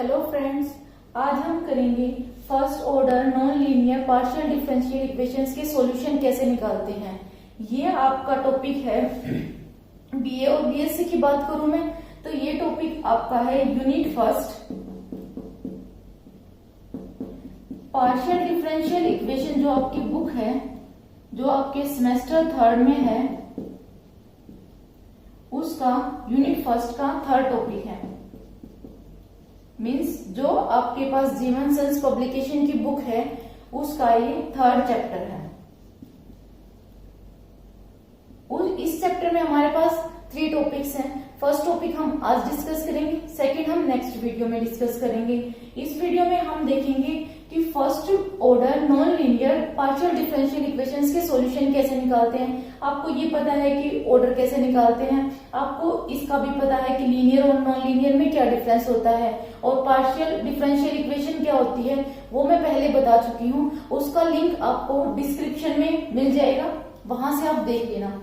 Hello friends, आज हम करेंगे first order non linear partial differential equations के सॉल्यूशन कैसे निकालते हैं। ये आपका टॉपिक है। बीए और बीएससी की बात करूं मैं तो ये टॉपिक आपका है unit first partial differential equation. जो आपकी बुक है, जो आपके सेमेस्टर थर्ड में है, उसका यूनिट फर्स्ट का थर्ड टॉपिक है। मीन्स जो आपके पास जीवन सेंस पब्लिकेशन की बुक है उसका ये थर्ड चैप्टर है। और इस चैप्टर में हमारे पास 3 टॉपिक्स हैं। फर्स्ट टॉपिक हम आज डिस्कस करेंगे, सेकंड हम नेक्स्ट वीडियो में डिस्कस करेंगे। इस वीडियो में हम देखेंगे कि first order non linear partial differential equations के सॉल्यूशन कैसे निकालते हैं। आपको ये पता है कि ऑर्डर कैसे निकालते हैं, आपको इसका भी पता है कि लीनियर और नॉन लीनियर में क्या डिफरेंस होता है, और पार्शियल डिफरेंशियल इक्वेशन क्या होती है वो मैं पहले बता चुकी हूँ। उसका लिंक आपको डिस्क्रिप्शन में मिल जाएगा, वहां से आप देख लेना।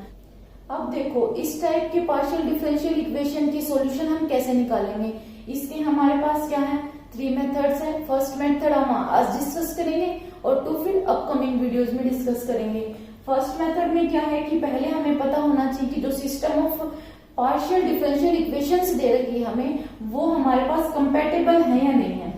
अब देखो, इस टाइप के पार्शियल डिफरेंशियल इक्वेशन की सॉल्यूशन हम कैसे निकालेंगे। इसके हमारे पास क्या है, 3 मेथड्स हैं। फर्स्ट मेथड हम आज डिस्कस करेंगे और 2 फिर अपकमिंग वीडियोस में डिस्कस करेंगे। फर्स्ट मेथड में क्या है कि पहले हमें पता होना चाहिए कि जो system of partial differential equations दे रखी है हमें, वो हमारे पास कंपैटिबल है या नहीं है।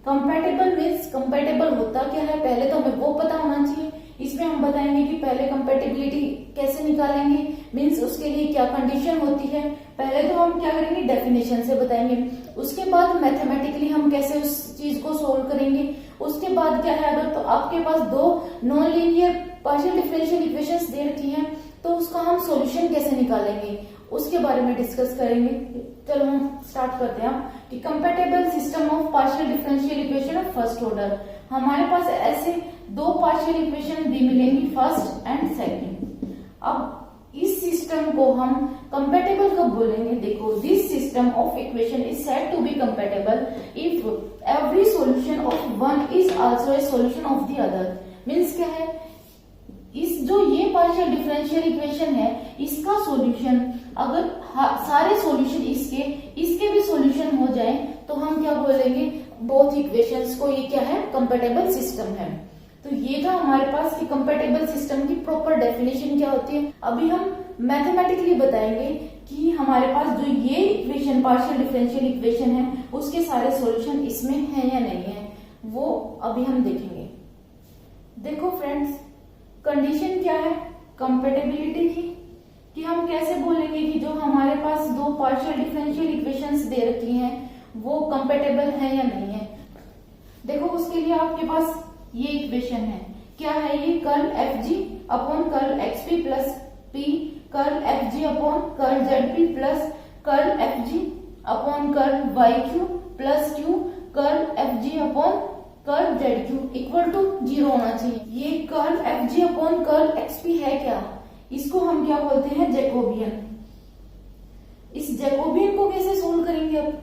कंपैटिबल मीन्स कंपैटिबल होता क्या है, पहले तो हमें वो पता होना चाहिए। इसमें हम बताएंगे कि पहले कंपैटिबिलिटी कैसे निकालेंगे, मीन्स उसके लिए क्या कंडीशन होती है। पहले तो हम क्या करेंगे, डेफिनेशन से बताएंगे। उसके बाद मैथमेटिकली हम कैसे उस चीज को सोल्व करेंगे। उसके बाद क्या है, अगर तो आपके पास 2 non linear partial differential equations दे रखी हैं तो उसका हम सॉल्यूशन कैसे निकालेंगे, उसके बारे में डिस्कस करेंगे। चलो हम स्टार्ट करते हैं कि compatible system of partial differential equation of first order. हमारे पास ऐसे 2 पार्शियल इक्वेशन भी मिलेंगी, फर्स्ट एंड सेकंड। अब इस सिस्टम को हम कंपैटिबल कब बोलेंगे, देखो, this system of equation is said to be compatible if every solution of one is also a solution of the other. Means क्या है, इस जो ये पार्शियल डिफरेंशियल इक्वेशन है इसका सॉल्यूशन अगर सारे सॉल्यूशन इसके भी सॉल्यूशन हो जाए तो हम क्या बोलेंगे, बोथ इक्वेशंस को, ये क्या है, कंपैटिबल सिस्टम है। तो ये था हमारे पास कि कंपैटिबल सिस्टम की प्रॉपर डेफिनेशन क्या होती है। अभी हम मैथमेटिकली बताएंगे कि हमारे पास जो ये इक्वेशन पार्शियल डिफरेंशियल इक्वेशन है उसके सारे सॉल्यूशन इसमें है या नहीं है, वो अभी हम देखेंगे। देखो फ्रेंड्स, कंडीशन क्या है कंपैटिबिलिटी की, कि हम कैसे बोलेंगे कि जो हमारे पास 2 पार्शियल डिफरेंशियल इक्वेशंस दे रखी हैं वो कंपैटिबल है या नहीं है। देखो, उसके लिए आपके पास ये इक्वेशन है, क्या है ये, curl F G upon curl x p plus p, curl F G upon curl Z p plus curl F G upon curl y q plus q curl F G upon curl z q equal to 0 होना चाहिए। ये curl F G upon curl x p है क्या, इसको हम क्या बोलते हैं, जैकोबियन। इस जैकोबियन को कैसे सोल्व करेंगे, अब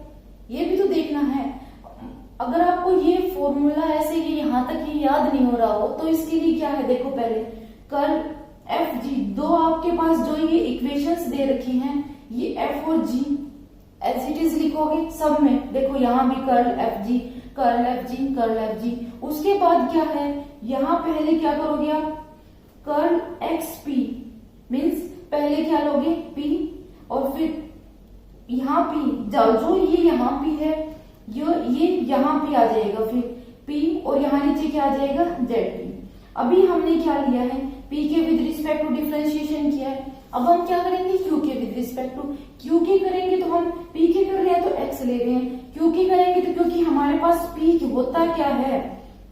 ये भी तो देखना है। अगर आपको ये फॉर्मूला ऐसे ये यहां तक ही याद नहीं हो रहा हो तो इसके लिए क्या है, देखो, पहले कर्ल एफ जी, 2 आपके पास जो ये इक्वेशंस दे रखी हैं, ये एफ और जी एज इट इज लिखोगे सब में। देखो यहाँ भी curl F G, curl F G, curl F G. उसके बाद क्या है, यहाँ पहले क्या करोगे आप, कर्ल एक्स पी, मीन्स पहले क्या लोगे, पी, और फिर यहाँ पी, जो ये यहाँ पी है ये यहाँ पे आ जाएगा, फिर P, और यहाँ नीचे क्या आ जाएगा, ZP। अभी हमने क्या लिया है, P के विद रिस्पेक्ट टू डिफरेंशिएशन किया है। अब हम क्या करेंगे, Q के विद रिस्पेक्ट टू, Q की करेंगे तो हम P के कर रहे हैं तो X ले रहे हैं, Q की करेंगे तो क्योंकि हमारे पास P होता क्या है,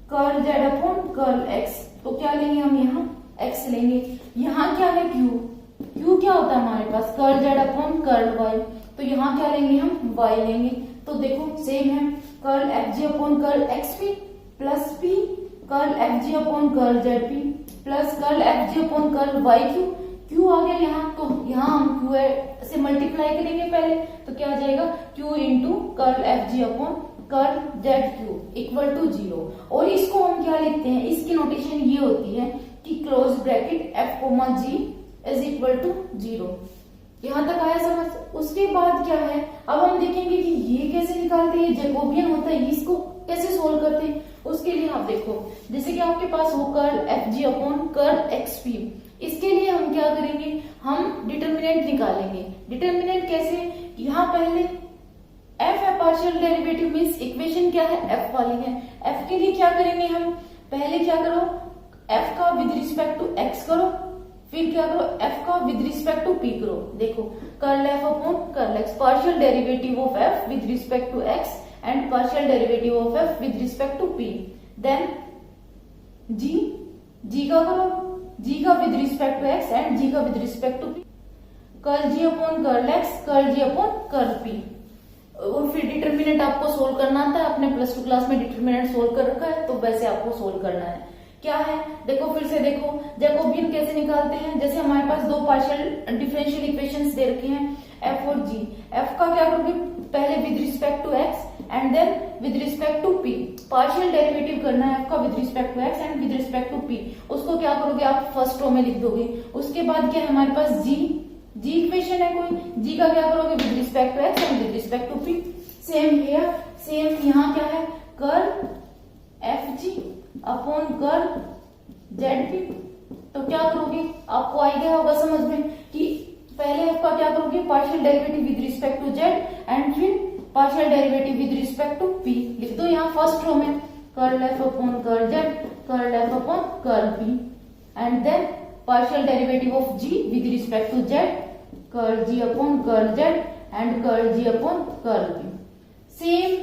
curl Z upon curl X, तो क्या लेंगे हम, यहाँ X लेंगे। यहाँ क्या है, Q क्या होता है हमारे पास, curl Z upon curl Y, तो यहाँ क्या लेंगे हम, Y लेंगे। तो देखो सेम है, curl F G upon curl x p plus p curl F G upon curl Z p plus curl F G upon curl y q. Q आ गया यहाँ, तो यहाँ हम क्यू से मल्टीप्लाई करेंगे पहले, तो क्या आ जाएगा, q into curl F G upon curl z q equal to 0। और इसको हम क्या लिखते हैं, इसकी नोटेशन ये होती है कि close bracket f comma g is equal to 0। यहाँ तक आया समझ। उसके बाद क्या है, अब हम देखेंगे कि ये कैसे निकालते हैं, जैकोबियन होता है, इसको कैसे सोल्व करते हैं। उसके लिए आप देखो, जैसे कि आपके पास हो curl F G upon curl x P, इसके लिए हम क्या करेंगे, हम डिटर्मिनेंट निकालेंगे। डिटर्मिनेंट कैसे, यहाँ पहले एफ है पार्शियल डेरिवेटिव, मीन्स इक्वेशन क्या है, एफ वाली है। एफ के लिए क्या करेंगे हम, पहले क्या करो, एफ का विद रिस्पेक्ट टू एक्स करो, फिर क्या करो, एफ का विद रिस्पेक्ट टू पी करो। देखो curl f upon curl x, partial derivative of F with respect to x and partial derivative of F with respect to P. Then जी का करो, जी का with respect to x and जी का with respect to P. Curl g upon curl x, curl g upon curl P. और फिर determinant आपको solve करना आता है, आपने प्लस टू क्लास में डिटर्मिनेंट सोल्व कर रखा है, तो वैसे आपको सोल्व करना है। क्या है, देखो फिर से देखो, जैकोबियन कैसे निकालते हैं। जैसे हमारे पास दो पार्शियल डिफरेंशियल इक्वेशंस दे रखे हैं, एफ और जी। एफ का क्या करोगे, पहले with respect to x and then with respect to p, partial derivative करना है एफ का with respect to x and with respect to p. उसको क्या करोगे, आप फर्स्ट रो में लिख दोगे। उसके बाद क्या है हमारे पास, जी इक्वेशन है कोई, जी का क्या करोगे, with respect to x and with respect to P. Same here, same यहाँ क्या है, curl F G upon curl Z P. तो क्या करोगे, आपको आइडिया होगा समझ में कि पहले एफ का क्या करोगे, partial derivative with respect to z and फिर partial derivative with respect to p. लिख दो यहाँ फर्स्ट रो में, curl f upon curl z, curl f upon curl p and then partial derivative of g with respect to z, curl g upon curl z and curl g upon curl p। Same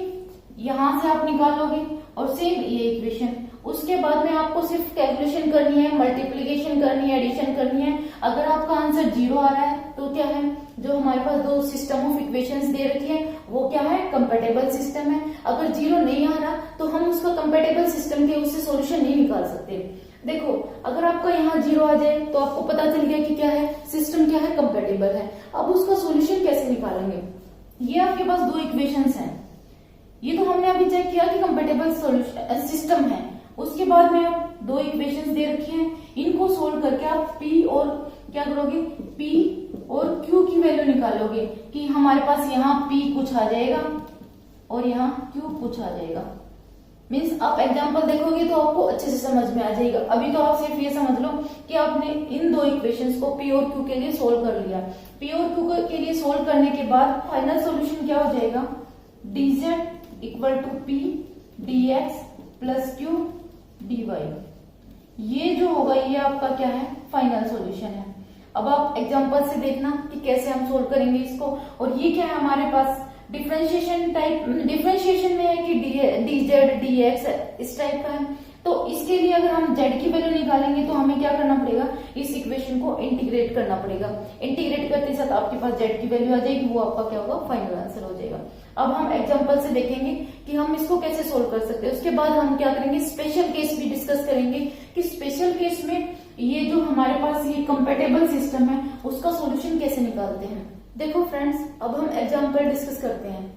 यहां से आप निकालोगे और same ये equation. उसके बाद में आपको सिर्फ कैलकुलेशन करनी है, मल्टीप्लीकेशन करनी है, एडिशन करनी है। अगर आपका आंसर 0 आ रहा है तो क्या है, जो हमारे पास दो सिस्टम ऑफ इक्वेशंस दे रखी है वो क्या है, कंपेटेबल सिस्टम है। अगर 0 नहीं आ रहा तो हम उसका कंपेटेबल सिस्टम के उससे सॉल्यूशन नहीं निकाल सकते। देखो अगर आपका यहाँ 0 आ जाए तो आपको पता चल गया कि क्या है, सिस्टम क्या है, कंपेटेबल है। अब उसका सॉल्यूशन कैसे निकालेंगे, ये आपके पास दो इक्वेशंस हैं, ये तो हमने अभी चेक किया कि कंपेटेबल सॉल्यूशन सिस्टम है। उसके बाद में आप दो इक्वेशंस दे रखी हैं, इनको सोल्व करके आप P और क्या करोगे, P और Q की वैल्यू निकालोगे कि हमारे पास यहाँ P कुछ आ जाएगा और यहाँ Q कुछ आ जाएगा। मीन्स आप एग्जाम्पल देखोगे तो आपको अच्छे से समझ में आ जाएगा। अभी तो आप सिर्फ ये समझ लो कि आपने इन दो इक्वेशंस को P और Q के लिए सोल्व कर लिया। P और Q के लिए सोल्व करने के बाद फाइनल सॉल्यूशन क्या हो जाएगा, dz equal to P dx plus Q dy। ये जो होगा ये आपका क्या है, फाइनल सॉल्यूशन है। अब आप एग्जाम्पल से देखना कि कैसे हम सोल्व करेंगे इसको। और ये क्या है हमारे पास, डिफरेंशिएशन टाइप, डिफरेंशिएशन में है कि dz dx इस टाइप का है। तो इसके लिए अगर हम z की वैल्यू निकालेंगे तो हमें क्या करना पड़ेगा, इस इक्वेशन को इंटीग्रेट करना पड़ेगा। इंटीग्रेट करते साथ आपके पास z की वैल्यू आ जाएगी, वो आपका क्या होगा, फाइनल आंसर हो जाएगा। अब हम एग्जांपल से देखेंगे कि हम इसको कैसे सोल्व कर सकते हैं। उसके बाद हम क्या करेंगे, स्पेशल केस भी डिस्कस करेंगे कि स्पेशल केस में ये जो हमारे पास ये कंपेटेबल सिस्टम है उसका सोल्यूशन कैसे निकालते हैं। देखो फ्रेंड्स, अब हम एग्जांपल डिस्कस करते हैं।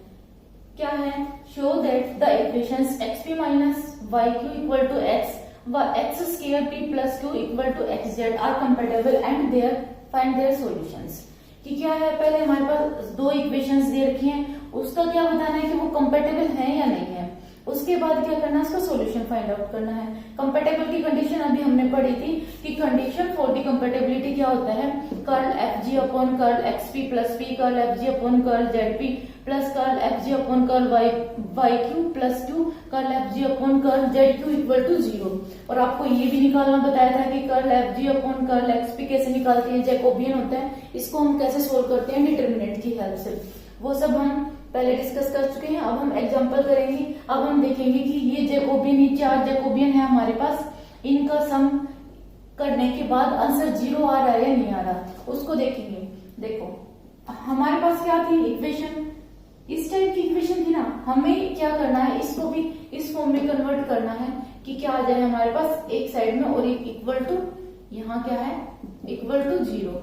क्या है, show that the equations xp minus yq equal to x व x square p plus q equal to xz are compatible and there find their solutions. कि क्या है, पहले हमारे पास दो इक्वेशंस दे रखी हैं, उसका क्या बताना है कि वो कंपेटेबल है या नहीं है। उसके बाद क्या करना है, उसका सॉल्यूशन फाइंड आउट करना है। कंपेटेबल की कंडीशन अभी हमने पढ़ी थी कि कंडीशन फॉर दी कंपेटेबिलिटी क्या होता है, curl F G upon curl x p plus p, curl F G upon curl Z p plus curl F G upon curl y q plus q, curl F G upon curl z q equal to 0। और आपको ये भी निकालना बताया था कि curl F G upon curl x p कैसे निकालते हैं, जैकोबियन होता है, इसको हम कैसे सोल्व करते हैं डिटर्मिनेंट की हेल्प से। वो सब हम पहले डिस्कस कर चुके हैं। अब हम एग्जांपल करेंगे। अब हम देखेंगे कि ये जैकोबियन, ये चार जैकोबियन है हमारे पास, इनका सम करने के बाद आंसर 0 आ रहा है या नहीं आ रहा, उसको देखेंगे। देखो हमारे पास क्या थी इक्वेशन, इस टाइप की इक्वेशन थी ना, हमें क्या करना है, इसको भी इस फॉर्म में कन्वर्ट करना है कि क्या आ जाए हमारे पास एक साइड में और एक इक्वल टू, यहाँ क्या है equal to 0,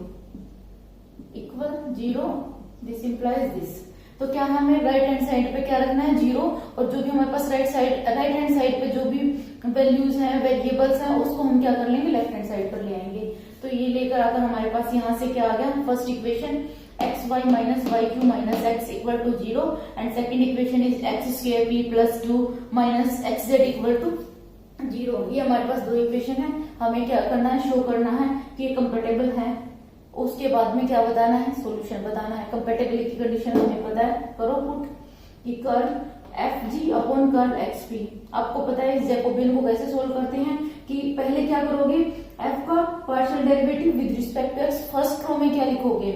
equal 0, this implies this. तो क्या हमें राइट हैंड साइड पे क्या रखना है 0, और जो भी हमारे पास राइट हैंड साइड पे जो भी वैल्यूज हैं, वेरिएबल्स हैं, उसको हम क्या कर लेंगे, लेफ्ट हैंड साइड पर ले आएंगे। तो ये लेकर आकर हमारे पास यहाँ से क्या आ गया, first equation x y minus y q minus x equal to 0 and second equation is x square p plus 2 minus x z equal to 0। ये हमारे पास दो इक्वेशन है, हमें क्या करना है, शो करना है कि ये कंपेटेबल है। उसके बाद में क्या बताना है, सॉल्यूशन बताना है। कंपेटेबिलिटी कंडीशन हमें पता है, करो पुट कि curl F G upon curl x P. आपको पता है इस जैकोबियन को कैसे सोल्व करते हैं कि पहले क्या करोगे, एफ का partial derivative with respect to x, first row में क्या लिखोगे,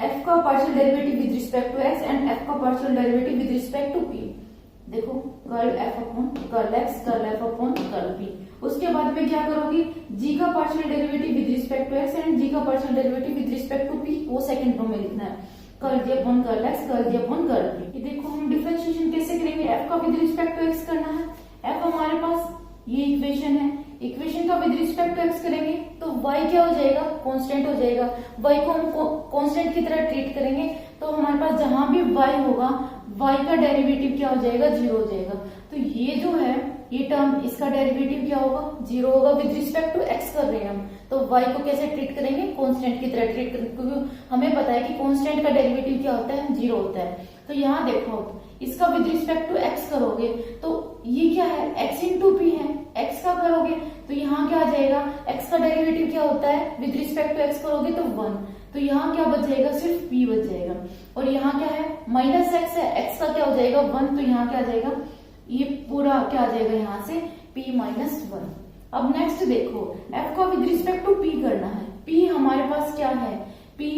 एफ का partial derivative with respect to x and F का partial derivative with respect to P. देखो curl f upon curl x, curl f upon curl P. उसके बाद में क्या करोगे, जी का partial derivative with respect to x and जी का partial derivative with respect to P, वो सेकंड रो में लिखना है, curl g upon curl x, curl g upon curl P. देखो हम डिफरेंशिएशन कैसे करेंगे, एफ का विद रिस्पेक्ट टू एक्स करना है। एफ हमारे पास ये इक्वेशन है, इक्वेशन का विद रिस्पेक्ट टू एक्स करेंगे तो y क्या हो जाएगा, कांस्टेंट हो जाएगा। y को हम कांस्टेंट की तरह ट्रीट करेंगे तो हमारे पास जहां भी y होगा y का डेरिवेटिव क्या हो जाएगा, 0 हो जाएगा। तो ये जो है ये टर्म, इसका डेरिवेटिव क्या होगा, 0 होगा। विद रिस्पेक्ट टू x कर रहे हैं हम, तो y को कैसे ट्रीट करेंगे, कांस्टेंट की तरह ट्रीट करेंगे, क्योंकि हमें पता है कि कांस्टेंट का डेरिवेटिव क्या होता है, 0 होता है। तो यहाँ देखो इसका विद रिस्पेक्ट टू x करोगे तो ये क्या है, x इंटू पी है, x का करोगे तो यहाँ क्या आ जाएगा, x का डेरिवेटिव क्या होता है, विद रिस्पेक्ट टू x करोगे तो 1, तो यहाँ क्या बच जाएगा, सिर्फ p बच जाएगा। और यहाँ क्या है, माइनस x है, x का क्या हो जाएगा 1, तो यहाँ क्या आ जाएगा, ये पूरा क्या आ जाएगा यहाँ से p माइनस 1। अब नेक्स्ट देखो, f का विद रिस्पेक्ट टू p करना है। p हमारे पास क्या है, p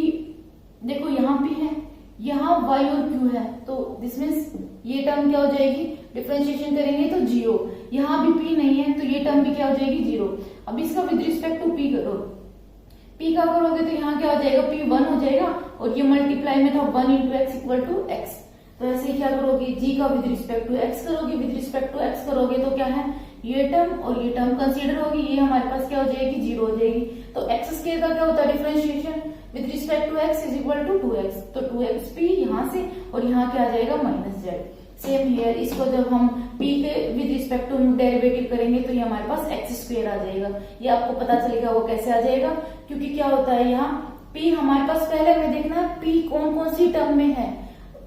देखो यहाँ p है, यहाँ y और q है, तो दिस मीन्स ये टर्म क्या हो जाएगी, डिफरेंशिएशन करेंगे तो 0। यहाँ भी p नहीं है तो ये टर्म भी क्या हो जाएगी, 0। अब इसका विद रिस्पेक्ट टू p करो, p का करोगे तो यहाँ क्या हो जाएगा, p 1 हो जाएगा और ये मल्टीप्लाई में था 1 into x equal to x. तो ऐसे ही क्या करोगे, g का विद रिस्पेक्ट टू x करोगे, विद रिस्पेक्ट टू x करोगे तो क्या है, ये टर्म और ये टर्म कंसीडर होगी, ये हमारे पास क्या हो जाएगी, 0 हो जाएगी। तो एक्स स्क्वायर का क्या होता है differentiation, with respect to x is equal to 2x, तो 2x p यहाँ से और यहाँ क्या आ जाएगा, माइनस जेड। सेम हियर, इसको जब हम p के विद रिस्पेक्ट टू डेरिवेटिव करेंगे तो ये हमारे पास एक्स स्क्वायर आ जाएगा। ये आपको पता चलेगा वो कैसे आ जाएगा, क्योंकि क्या होता है यहाँ p हमारे पास पहले हमें देखना p कौन कौन सी टर्म में है,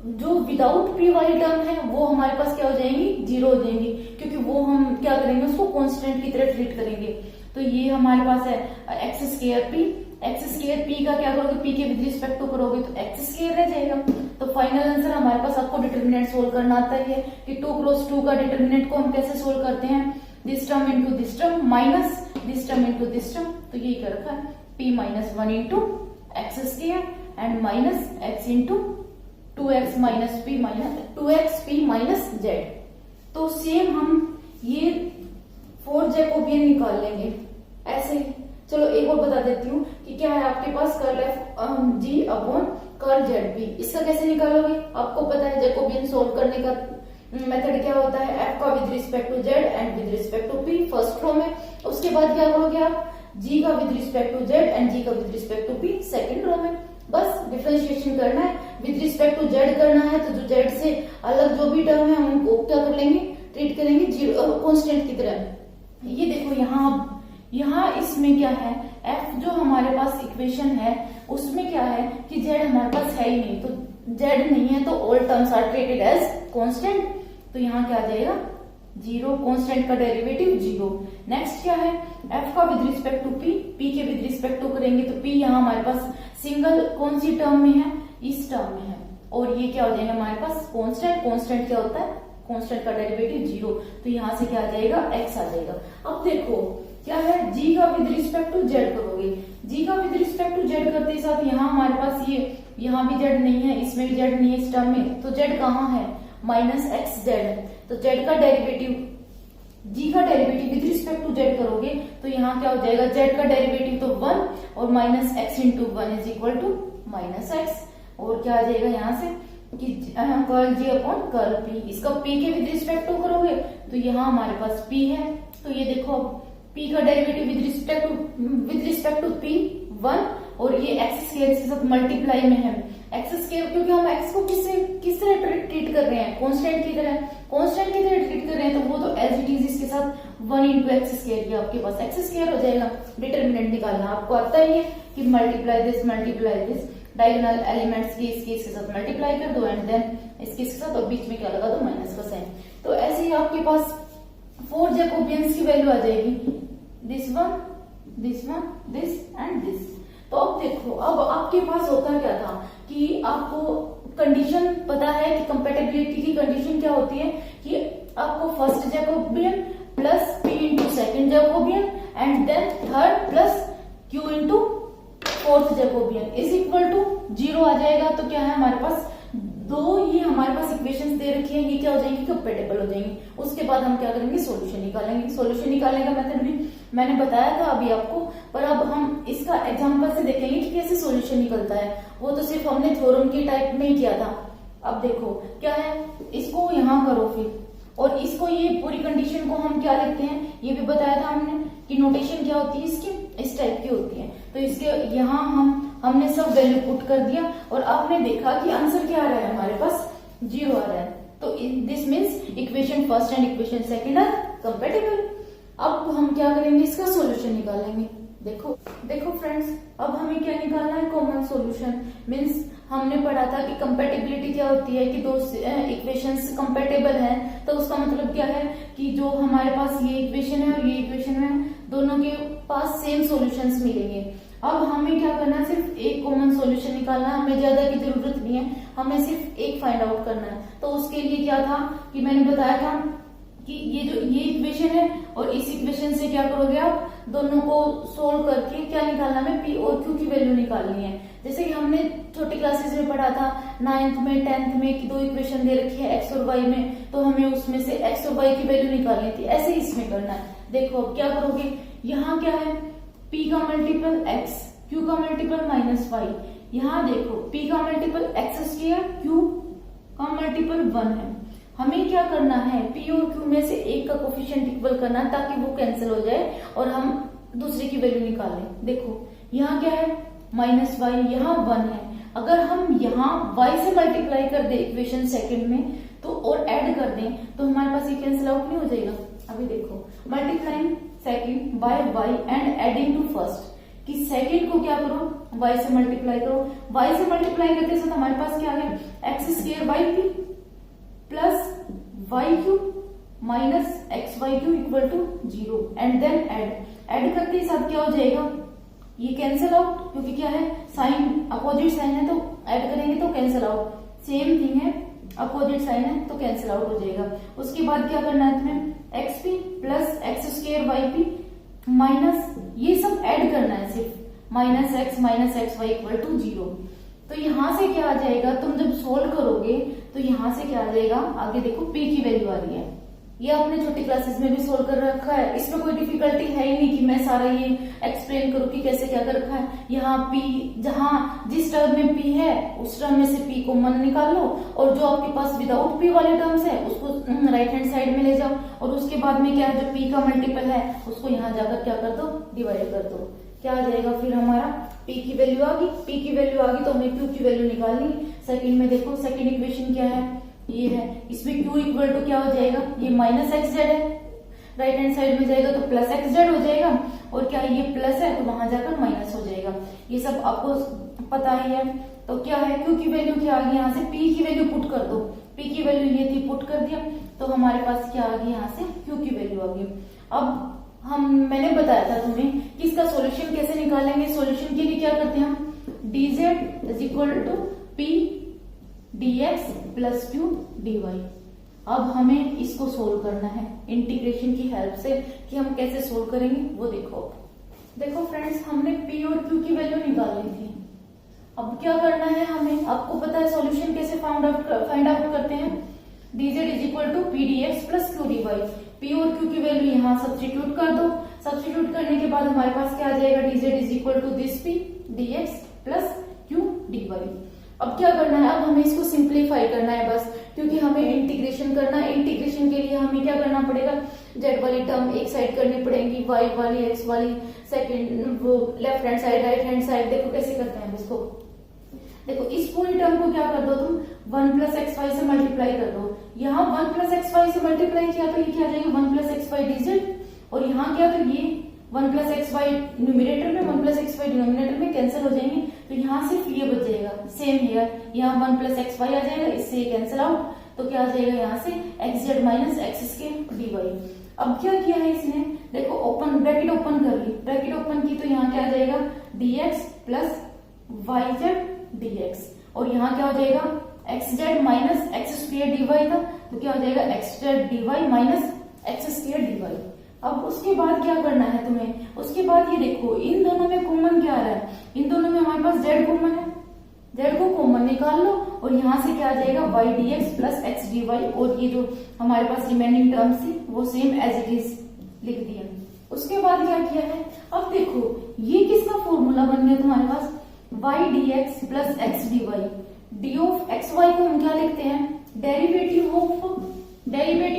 जो विदाउट p वाली टर्म है वो हमारे पास क्या हो जाएंगी, 0 हो जाएंगी, क्योंकि वो हम क्या करेंगे, उसको कांस्टेंट की तरह ट्रीट करेंगे। तो ये हमारे पास है x square P, x square P का क्या करोगे, पी के विद रिस्पेक्ट टू करोगे तो एक्स स्क्वायर रह जाएगा। तो फाइनल आंसर हमारे पास, आपको डिटर्मिनेंट सोल्व करना आता है कि 2 क्रॉस 2 का डिटर्मिनेंट को हम कैसे सोल्व करते हैं, this term into this term minus this term into this term. तो ये क्या रखा है, p minus 1 into x square and minus x into 2x minus P minus 2x p minus Z. तो सेम हम ये 4 जैकोबियन निकाल लेंगे ऐसे ही। चलो एक और बता देती हूँ कि क्या है आपके पास, curl F G upon curl z b. इसका कैसे निकालोगे, आपको पता है जैकोबियन सोल्व करने का मेथड क्या होता है, एफ का with respect to z and with respect to P first row में, उसके बाद क्या करोगे आप, जी का with respect to z and जी का with respect to P second row में। बस डिफरेंशिएशन करना है, विद रिस्पेक्ट टू जेड करना है तो जो जेड से अलग जो भी टर्म है उनको क्या कर लेंगे, ट्रीट करेंगे कांस्टेंट की तरह। ये देखो यहाँ इसमें क्या है, f जो हमारे पास इक्वेशन है उसमें क्या है कि z हमारे पास है ही नहीं, तो z नहीं है तो all terms are treated as constant. तो यहाँ क्या आ जाएगा, 0, कांस्टेंट का डेरिवेटिव 0। नेक्स्ट क्या है, f का विद रिस्पेक्ट टू p के विद रिस्पेक्ट टू करेंगे तो p यहाँ हमारे पास सिंगल कौन सी टर्म में है, इस टर्म में है, और ये क्या हो जाएगा हमारे पास कांस्टेंट। कांस्टेंट क्या होता है, कांस्टेंट का डेरिवेटिव 0, तो यहाँ से क्या आ जाएगा, x आ जाएगा। अब देखो क्या है, g का विद रिस्पेक्ट टू z करोगे, g का विद रिस्पेक्ट टू z करते साथ यहाँ हमारे पास ये, यहाँ भी z नहीं है, इसमें भी z नहीं है इस टर्म में, तो z कहाँ है, माइनस एक्स जेड। तो z का डेरिवेटिव, g का derivative with respect to z करोगे तो यहाँ क्या हो जाएगा, z का डेरिवेटिव तो 1 और minus x into 1 is equal to minus x. और क्या आ जाएगा यहाँ से कि curl g upon curl p, इसका p के विद रिस्पेक्ट टू करोगे तो यहाँ हमारे पास p है, तो ये देखो p का derivative with respect to p 1 और ये एक्स स्क्वायर के साथ मल्टीप्लाई में है, एक्स स्क्वायर क्योंकि हम एक्स को किस तरह ट्रीट कर रहे हैं, कांस्टेंट की तरह, कांस्टेंट की तरह ट्रीट कर रहे हैं, तो वो तो एज इट इज इसके साथ 1 इंटू एक्स स्क्वायर किया, आपके पास एक्स स्क्वायर हो जाएगा। डिटर्मिनेंट निकालना आपको आता ही है कि मल्टीप्लाई दिस डायगोनल एलिमेंट्स की इसके साथ मल्टीप्लाई कर दो एंड देन इसके साथ और बीच में क्या लगा दो माइनस का साइन। तो ऐसे ही आपके पास 4 जैकोबियंस की वैल्यू आ जाएगी, this one, this one, this and this. तो अब देखो, अब आपके पास होता क्या था कि आपको कंडीशन पता है कि कंपेटिबिलिटी की कंडीशन क्या होती है कि आपको first Jacobian plus p into second Jacobian and then third plus q into fourth Jacobian is equal to 0 आ जाएगा। तो क्या है हमारे पास दो, ये हमारे पास इक्वेशंस दे रखी है, ये क्या हो जाएंगी, कंपेटेबल हो जाएंगी। उसके बाद हम क्या करेंगे, सॉल्यूशन निकालेंगे। सॉल्यूशन निकालने का मेथड भी मैंने बताया था अभी आपको, पर अब हम इसका एग्जांपल से देखेंगे कि कैसे सॉल्यूशन निकलता है। वो तो सिर्फ हमने थ्योरम के टाइप में ही किया था। अब देखो क्या है, इसको यहाँ करो फिर, और इसको ये पूरी कंडीशन को हम क्या लिखते हैं ये भी बताया था हमने कि नोटेशन क्या होती है इसकी, इस टाइप की होती है। तो इसके यहाँ हमने सब वैल्यू पुट कर दिया और आपने देखा कि आंसर क्या आ रहा है, हमारे पास 0 आ रहा है। तो this means equation first and equation second are compatible. अब हम क्या करेंगे, इसका सॉल्यूशन निकालेंगे। देखो फ्रेंड्स, अब हमें क्या निकालना है, कॉमन सॉल्यूशन। मीन्स हमने पढ़ा था कि कंपेटिबिलिटी क्या होती है कि दो इक्वेशंस कंपेटेबल हैं। तो उसका मतलब क्या है कि जो हमारे पास ये इक्वेशन है और ये इक्वेशन है, दोनों के पास सेम सॉल्यूशंस मिलेंगे। अब हमें क्या करना है, सिर्फ एक कॉमन सॉल्यूशन निकालना है, हमें ज्यादा की जरूरत नहीं है, हमें सिर्फ एक फाइंड आउट करना है। तो उसके लिए क्या था कि मैंने बताया था कि ये इक्वेशन है और इस इक्वेशन से क्या करोगे आप, दोनों को सोल्व करके क्या निकालना है, पी और क्यू की वैल्यू निकालनी है। जैसे कि हमने छोटी क्लासेस में पढ़ा था, 9th में 10th में कि दो इक्वेशन दे रखी है एक्स और वाई में, तो हमें उसमें से एक्स और वाई की वैल्यू निकालनी थी। ऐसे ही इसमें करना है। देखो अब क्या करोगे, यहाँ क्या है, p का मल्टीपल x, q का मल्टीपल माइनस वाई। यहाँ देखो p का मल्टीपल x स्क्वायर, q का मल्टीपल 1 है। हमें क्या करना है, p और q में से एक का कोफिशिएंट इक्वल करना है ताकि वो कैंसिल हो जाए और हम दूसरे की वैल्यू निकालें। देखो यहाँ क्या है, माइनस वाई, यहाँ 1 है। अगर हम यहाँ y से मल्टीप्लाई कर दे इक्वेशन सेकंड में तो और ऐड कर दें तो हमारे पास ये कैंसिल आउट नहीं हो जाएगा। अभी देखो, multiplying second by y and adding to first, कि सेकंड को क्या करो, y से मल्टीप्लाई करो। y से मल्टीप्लाई करते साथ हमारे पास क्या आ गया, x square y p plus y q minus x y q equal to 0 and then add करते ही साथ क्या हो जाएगा, ये कैंसिल आउट, क्योंकि क्या है साइन अपोजिट साइन है तो ऐड करेंगे तो कैंसिल आउट, सेम थिंग है, अपोजिट साइन है तो कैंसिल आउट हो जाएगा। उसके बाद क्या करना है तुम्हें, x p plus x square y p minus, ये सब ऐड करना है सिर्फ, minus x y equal to 0। तो यहां से क्या आ जाएगा, तुम जब सोल्व करोगे तो यहां से क्या आ जाएगा, आगे देखो p की वैल्यू आ रही है, ये आपने छोटी क्लासेस में भी सोल्व कर रखा है, इसमें कोई डिफिकल्टी है ही नहीं कि मैं सारा ये एक्सप्लेन करूँ कि कैसे क्या कर रखा है। यहाँ p, जहां जिस टर्म में p है उस टर्म में से p कॉमन निकाल लो और जो आपके पास विदाउट p वाले टर्म्स है उसको राइट हैंड साइड में ले जाओ और उसके बाद में क्या है, जो p का मल्टीपल है उसको यहाँ जाकर क्या कर दो, डिवाइड कर दो। क्या आ जाएगा फिर हमारा, p की वैल्यू आ गई, p की वैल्यू आ गई तो हमें q की वैल्यू निकालनी। सेकंड में देखो, सेकंड इक्वेशन क्या है, ये है, इसमें q इक्वल टू क्या हो जाएगा, ये माइनस एक्स जेड है, राइट हैंड साइड में जाएगा तो प्लस एक्स जेड हो जाएगा और क्या ये प्लस है तो वहां जाकर माइनस हो जाएगा। ये सब आपको पता ही है। तो क्या है, q की वैल्यू क्या आ गई, यहाँ से p की वैल्यू पुट कर दो, p की वैल्यू ये थी, पुट कर दिया तो हमारे पास क्या आ गई, यहाँ से q की वैल्यू आ गई। अब मैंने बताया था तुम्हें कि इसका सॉल्यूशन कैसे निकालेंगे। सॉल्यूशन के लिए क्या करते हैं हम, dz is equal to p dx plus q dy। अब हमें इसको सोल्व करना है इंटीग्रेशन की हेल्प से, कि हम कैसे सोल्व करेंगे वो देखो फ्रेंड्स, हमने p और q की वैल्यू निकालनी थी। अब क्या करना है हमें, आपको पता है सॉल्यूशन कैसे फाइंड आउट करते हैं, dz is equal to p dx plus q dy। p और q की वैल्यू यहाँ सब्स्टिट्यूट कर दो, सब्स्टिट्यूट करने के बाद हमारे पास क्या आ जाएगा, dz is equal to this p dx plus q dy। अब क्या करना है, अब हमें इसको सिंप्लीफाई करना है बस, क्योंकि हमें इंटीग्रेशन करना है। इंटीग्रेशन के लिए हमें क्या करना पड़ेगा, z वाली टर्म एक साइड करनी पड़ेगी, y वाली x वाली सेकंड, वो left hand side right hand side. देखो कैसे करते हैं इसको, देखो इस पूरी टर्म को क्या कर दो तुम, 1 प्लस एक्स वाई से मल्टीप्लाई कर दो। यहाँ 1 प्लस एक्स वाई से मल्टीप्लाई किया तो ये क्या आ जाएगा, 1 प्लस एक्स वाई dz, और यहाँ क्या, तो ये 1 प्लस एक्स वाई न्यूमिनेटर में 1 प्लस एक्स वाई डिनोमिनेटर में कैंसिल हो जाएंगे तो यहाँ सिर्फ ये बच जाएगा, सेम हियर यहाँ 1 प्लस एक्स वाई आ जाएगा, इससे ये कैंसिल आउट, तो क्या आ जाएगा यहाँ से x z minus x square d y. अब क्या किया है इसने, देखो ओपन ब्रैकेट ओपन कर ली, ब्रैकेट ओपन की तो यहाँ क्या आ जाएगा dx plus y z dx, और यहाँ क्या हो जाएगा x z minus x square d y था, तो क्या हो जाएगा x z d y minus x square d y. अब उसके बाद क्या करना है तुम्हें, उसके बाद ये देखो इन दोनों में कॉमन क्या आ रहा है, इन दोनों में हमारे पास z कॉमन है, z को कॉमन निकाल लो और यहाँ से क्या आ जाएगा y dx plus x dy, और ये जो हमारे पास रिमेनिंग टर्म्स थी वो सेम एज इट इज लिख दिया। उसके बाद क्या किया है, अब देखो ये किसका फॉर्मूला बन गया तुम्हारे पास, y dx plus x dy, d of x y को हम क्या लिखते हैं, डेरिवेटिव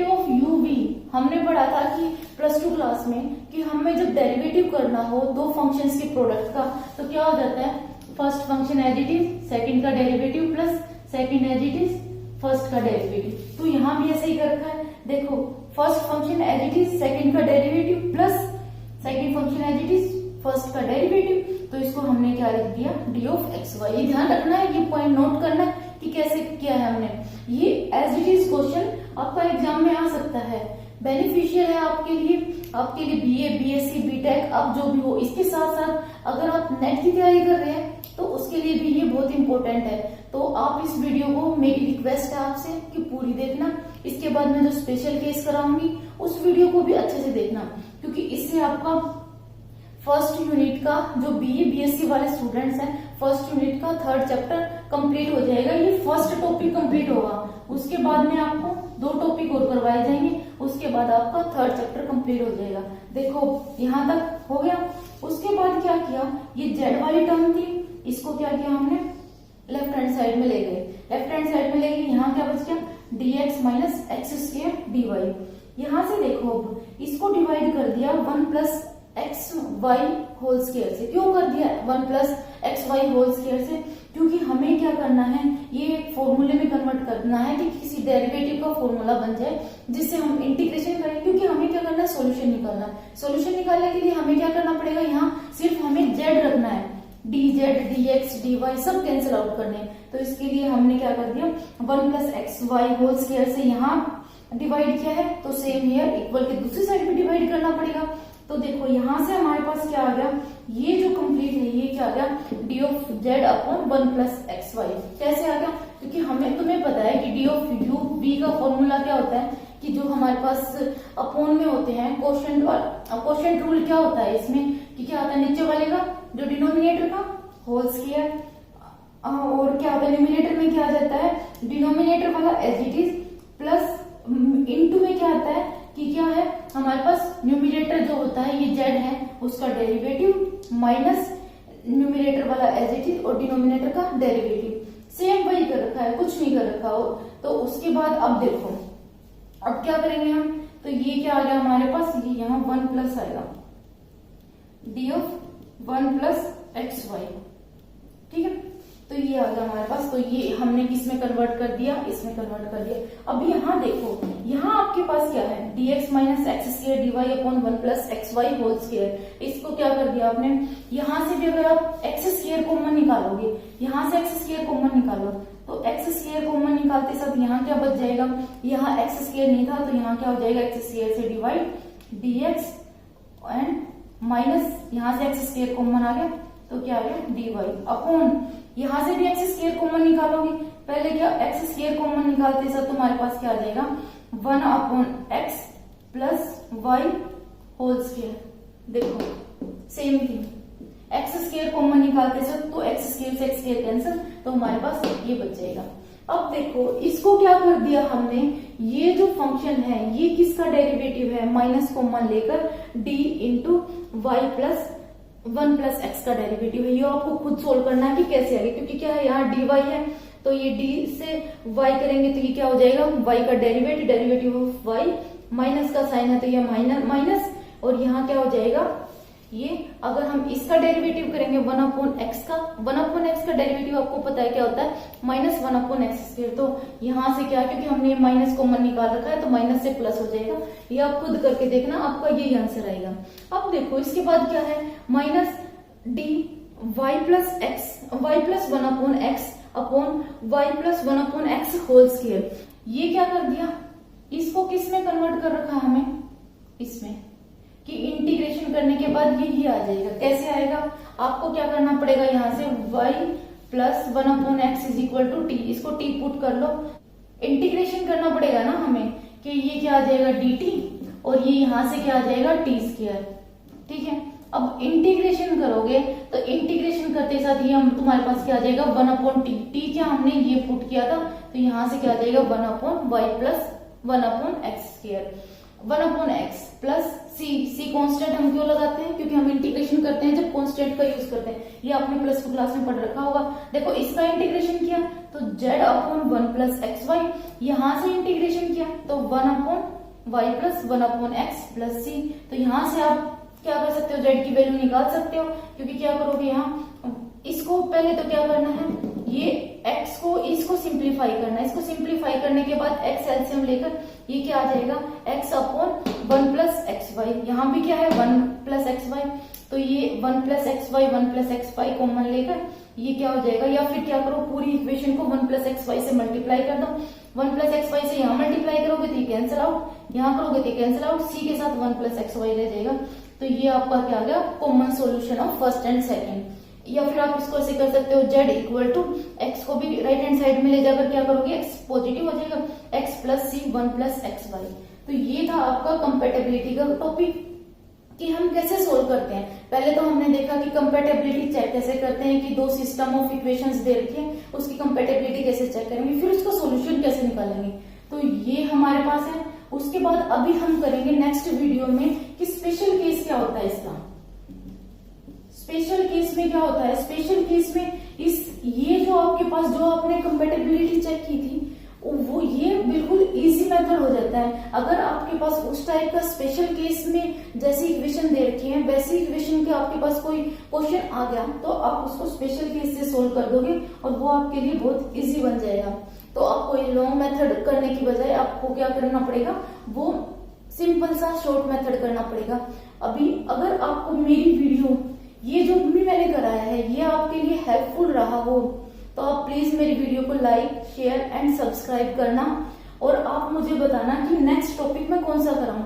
ऑफ u v। हमने पढ़ा था कि प्लस 2 क्लास में कि हमें जब डेरिवेटिव करना हो दो फंक्शंस के प्रोडक्ट का, तो क्या हो जाता है, first function as it is second का derivative plus second as it is first का डेरिवेटिव। तो यहाँ भी ऐसे ही कर रखा है, देखो first function as it is second का derivative plus second function as it is first का डेरिवेटिव, तो इसको हमने क्या लिख दिया डी ऑफ एक्स वाई। ये ध्यान रखना है, ये पॉइंट नोट करना है कि कैसे किया है हमने। ये एज इट इज क्वेश्चन आपका एग्जाम में आ सकता है, बेनिफिशियल है आपके लिए बीए बीएससी बीटेक अब जो भी हो। इसके साथ साथ अगर आप नेट की तैयारी कर रहे हैं तो उसके लिए भी ये बहुत इंपॉर्टेंट है। तो आप इस वीडियो को, मेरी रिक्वेस्ट है आपसे कि पूरी देखना। इसके बाद मैं जो स्पेशल केस कराऊंगी उस वीडियो को भी अच्छे से देखना, क्योंकि इससे आपका फर्स्ट यूनिट का जो बीए बीएससी वाले स्टूडेंट्स हैं, फर्स्ट यूनिट का 3rd चैप्टर कंप्लीट हो जाएगा। ये फर्स्ट टॉपिक कंप्लीट होगा, उसके बाद में आपको 2 टॉपिक और करवाए जाएंगे, उसके बाद आपका 3rd चैप्टर कंप्लीट हो जाएगा। देखो यहाँ तक हो गया। उसके बाद क्या किया, ये जेड वाली टर्म थी, इसको क्या किया हमने लेफ्ट हैंड साइड में ले गए, लेफ्ट हैंड साइड में ले गए। यहाँ क्या बच गया dx minus x square d y. यहाँ से देखो अब इसको डिवाइड कर दिया 1 plus x y whole square से। क्यों कर दिया 1 plus x y whole square से, क्योंकि हमें क्या करना है, ये फॉर्मूले में कन्वर्ट करना है कि किसी डेरिवेटिव का फॉर्मूला बन जाए जिससे हम इंटीग्रेशन करें, क्योंकि हमें क्या करना है सॉल्यूशन निकालना है। सॉल्यूशन निकालने के लिए हमें क्या करना पड़ेगा, यहाँ सिर्फ हमें z रखना है, dz dx dy सब कैंसिल आउट करने हैं। तो इसके लिए हमने क्या कर दिया 1 plus x y whole square से यहाँ डिवाइड किया है, तो सेम हियर इक्वल के दूसरी साइड पे डिवाइड करना पड़ेगा। तो देखो यहाँ से हमारे पास क्या आ गया, ये जो कंप्लीट है ये क्या आ गया d of z upon 1 plus x y. कैसे आ गया, क्योंकि हमें तुम्हें पता है कि डी ऑफ यू बी का फॉर्मूला क्या होता है कि जो हमारे पास अपॉन में होते हैं कोशेंट, और कोशेंट रूल क्या होता है इसमें कि क्या होता है नीचे वाले का जो डिनोमिनेटर का होल स्क्वायर, और क्या होता है न्यूमिनेटर में क्या आ जाता है डिनोमिनेटर वाला as it is plus into में क्या आता है कि क्या है हमारे पास न्यूमिनेटर जो होता है ये जेड है उसका डेरिवेटिव माइनस न्यूमिनेटर वाला एज इट इज और डिनोमिनेटर का डेरिवेटिव। सेम वही कर रखा है, कुछ नहीं कर रखा हो। तो उसके बाद अब देखो अब क्या करेंगे हम, तो ये क्या आ गया हमारे पास, ये यहाँ 1 प्लस आएगा d of 1 plus x y, ठीक है। तो ये आ गया हमारे पास, तो ये हमने किसमें कन्वर्ट कर दिया, इसमें कन्वर्ट कर दिया। अब यहाँ देखो, यहाँ आपके पास क्या है dx minus x square d y upon 1 plus x y whole square. इसको क्या कर दिया आपने, यहाँ से भी अगर आप एक्स स्क्वायर कॉमन निकालोगे, यहाँ से एक्स स्क्वायर कॉमन निकालो तो एक्स स्क्वायर कॉमन निकालते सब यहाँ क्या बच जाएगा, यहाँ एक्स स्क्वायर नहीं था तो यहाँ क्या हो जाएगा एक्स स्क्वायर से डिवाइड dx एंड माइनस यहाँ से एक्स स्क्वायर कॉमन आ गया तो क्या आ गया dy अपॉन यहाँ से भी एक्स स्क्वायर कॉमन निकालोगे, पहले क्या एक्स स्क्वायर कॉमन निकालते सब तुम्हारे पास क्या आ जाएगा 1 upon x plus y whole square. देखो same thing, x square common निकालते सब तो एक्स स्क्वायर से एक्स स्क्वायर कैंसिल, तो हमारे पास ये बच जाएगा। अब देखो इसको क्या कर दिया हमने, ये जो फंक्शन है ये किसका डेरिवेटिव है, माइनस कॉमन लेकर d into y plus 1 plus x का डेरिवेटिव है। ये आपको खुद सोल्व करना है कि कैसे आएगा, क्योंकि क्या है यहाँ dy है तो ये d से y करेंगे तो ये क्या हो जाएगा y का डेरिवेटिव ऑफ y, माइनस का साइन है तो ये माइनस, और यहाँ क्या हो जाएगा ये अगर हम इसका डेरिवेटिव करेंगे 1 अपॉन एक्स का डेरिवेटिव आपको पता है क्या होता है माइनस 1 अपॉन एक्स स्क्वायर। तो यहाँ से क्या, क्योंकि हमने माइनस कॉमन निकाल रखा है तो माइनस से प्लस हो जाएगा। ये आप खुद करके देखना, आपका यही आंसर आएगा। अब देखो इसके बाद क्या है minus d y plus one upon y plus one upon x whole square. ये क्या कर दिया, इसको किस में कन्वर्ट कर रखा है हमें, इसमें, कि इंटीग्रेशन करने के बाद ये आ जाएगा। कैसे आएगा, आपको क्या करना पड़ेगा, यहां से y plus one upon x is equal to t, इसको टी पुट कर लो, इंटीग्रेशन करना पड़ेगा ना हमें, कि ये क्या आ जाएगा dt और ये यहां से क्या आ जाएगा टी स्क्वायर। ठीक है, अब इंटीग्रेशन करोगे तो इंटीग्रेशन करते साथ ये हम तुम्हारे पास क्या आ जाएगा वन अपॉन टी क्या हमने ये पुट किया था, तो यहां से क्या आ जाएगा one upon y plus one upon x square, one upon x plus c constant हम क्यों लगाते हैं, क्योंकि हम इंटीग्रेशन करते हैं जब कांस्टेंट का यूज करते हैं, ये आपने प्लस टू क्लास में पढ़ रखा होगा। देखो इसका इंटीग्रेशन किया तो z upon one plus x y, यहां से इंटीग्रेशन किया तो one upon y plus one upon x plus c. तो यहां से आप क्या कर सकते हो, z की वैल्यू निकाल सकते हो, क्योंकि क्या करोगे यहाँ इसको पहले तो क्या करना है, ये x को इसको सिंप्लीफाई करना है, इसको सिंप्लीफाई करने के बाद x एलसीएम लेकर ये क्या आ जाएगा x upon one plus x y, यहाँ भी क्या है वन प्लस एक्स वाई, तो ये one plus x y common लेकर ये क्या हो जाएगा, या फिर क्या करो पूरी इक्वेशन को वन प्लस एक्स वाई से मल्टीप्लाई कर दो, वन प्लस एक्स वाई से यहाँ मल्टीप्लाई करोगे तो ये कैंसिल आउट, यहाँ करोगे तो कैंसिल आउट, सी के साथ वन प्लस एक्स वाई रह जाएगा। तो ये आपका क्या आ गया common solution of first and second. या फिर आप इसको ऐसे कर सकते हो z इक्वल टू एक्स को भी राइट हैंड साइड में ले जाकर क्या करोगे x पॉजिटिव हो जाएगा, x प्लस सी वन प्लस एक्स वाई। तो ये था आपका कंपेटेबिलिटी का टॉपिक कि हम कैसे सोल्व करते हैं। पहले तो हमने देखा कि कंपेटेबिलिटी चेक कैसे करते हैं, कि दो सिस्टम ऑफ इक्वेशंस दे रखी है उसकी कंपेटेबिलिटी कैसे चेक करेंगे, फिर उसका सोल्यूशन कैसे निकालेंगे, तो ये हमारे पास है। उसके बाद अभी हम करेंगे नेक्स्ट वीडियो में कि स्पेशल केस क्या होता है इसका। स्पेशल केस में क्या होता है, स्पेशल केस में ये जो आपके पास जो आपने कंपेटेबिलिटी चेक की थी वो ये बिल्कुल इजी मेथड हो जाता है। अगर आपके पास उस टाइप का स्पेशल केस में जैसी इक्वेशन दे रखी है वैसी इक्वेशन के आपके पास कोई क्वेश्चन आ गया तो आप उसको स्पेशल केस से सोल्व कर दोगे और वो आपके लिए बहुत इजी बन जाएगा। तो आपको ये लॉन्ग मेथड करने की बजाय आपको क्या करना पड़ेगा, वो सिंपल सा शॉर्ट मेथड करना पड़ेगा। अभी अगर आपको मेरी वीडियो ये जो भी मैंने कराया है ये आपके लिए हेल्पफुल रहा हो तो आप प्लीज मेरी वीडियो को लाइक शेयर एंड सब्सक्राइब करना और आप मुझे बताना कि नेक्स्ट टॉपिक में कौन सा कराऊं,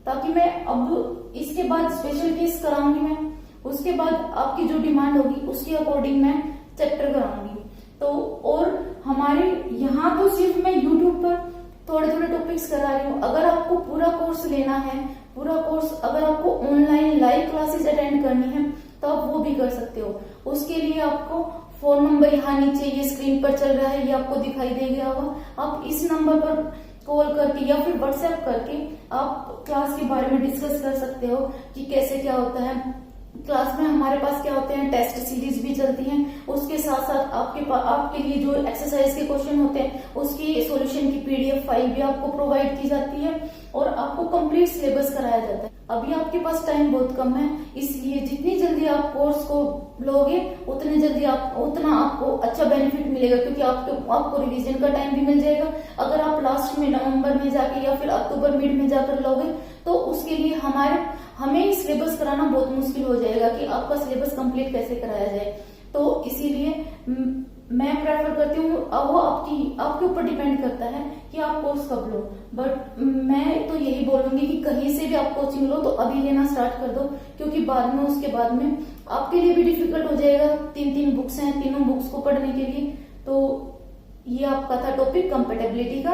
ताकि मैं अब इसके बाद स्पेशल केस कराऊंगी मैं, उसके बाद आपकी जो डिमांड होगी उसके अकॉर्डिंग मैं चैप्टर कराऊंगी। तो और हमारे यहाँ तो सिर्फ मैं यूट्यूब पर थोड़े थोड़े टॉपिक्स करा रही हूँ। अगर आपको पूरा कोर्स लेना है, पूरा कोर्स अगर आपको ऑनलाइन लाइव क्लासेस अटेंड करनी है तो आप वो भी कर सकते हो। उसके लिए आपको फोन नंबर यहाँ नीचे ये स्क्रीन पर चल रहा है, ये आपको दिखाई दे गया होगा। आप इस नंबर पर कॉल करके या फिर व्हाट्सएप करके आप क्लास के बारे में डिस्कस कर सकते हो कि कैसे क्या होता है। क्लास में हमारे पास क्या होते हैं, टेस्ट सीरीज भी चलती हैं, उसके साथ साथ आपके लिए जो एक्सरसाइज के क्वेश्चन होते हैं उसकी सॉल्यूशन की पीडीएफ फाइल भी आपको प्रोवाइड की जाती है और आपको कंप्लीट सिलेबस कराया जाता है। अभी आपके पास टाइम बहुत कम है, इसलिए जितनी जल्दी आप कोर्स को लोगे उतना आपको अच्छा बेनिफिट मिलेगा, क्योंकि आपको रिवीजन का टाइम भी मिल जाएगा। अगर आप लास्ट में नवंबर में जाके या फिर अक्टूबर मिड में जाकर लोगे तो उसके लिए हमें सिलेबस कराना बहुत मुश्किल हो जाएगा कि आपका सिलेबस कंप्लीट कैसे कराया जाए। तो इसीलिए मैं प्रेफर करती हूँ, वो आपके ऊपर डिपेंड करता है कि आप कोर्स कब लो, बट मैं तो यही बोलूंगी कि कहीं से भी आप कोचिंग लो तो अभी लेना स्टार्ट कर दो, क्योंकि उसके बाद में आपके लिए भी डिफिकल्ट हो जाएगा। 3 बुक्स हैं, तीनों बुक्स को पढ़ने के लिए। तो ये आपका था टॉपिक कंपेटेबिलिटी का,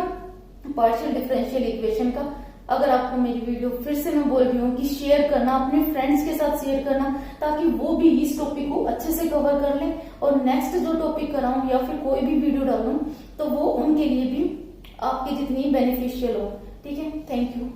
पार्शियल डिफरेंशियल इक्वेशन का। अगर आपको मेरी वीडियो फिर से मैं बोल रही हूँ कि शेयर करना, अपने फ्रेंड्स के साथ शेयर करना, ताकि वो भी इस टॉपिक को अच्छे से कवर कर लें और नेक्स्ट जो टॉपिक कराऊं या फिर कोई भी वीडियो डालूं तो वो उनके लिए भी आपके जितनी बेनिफिशियल हो। ठीक है, थैंक यू।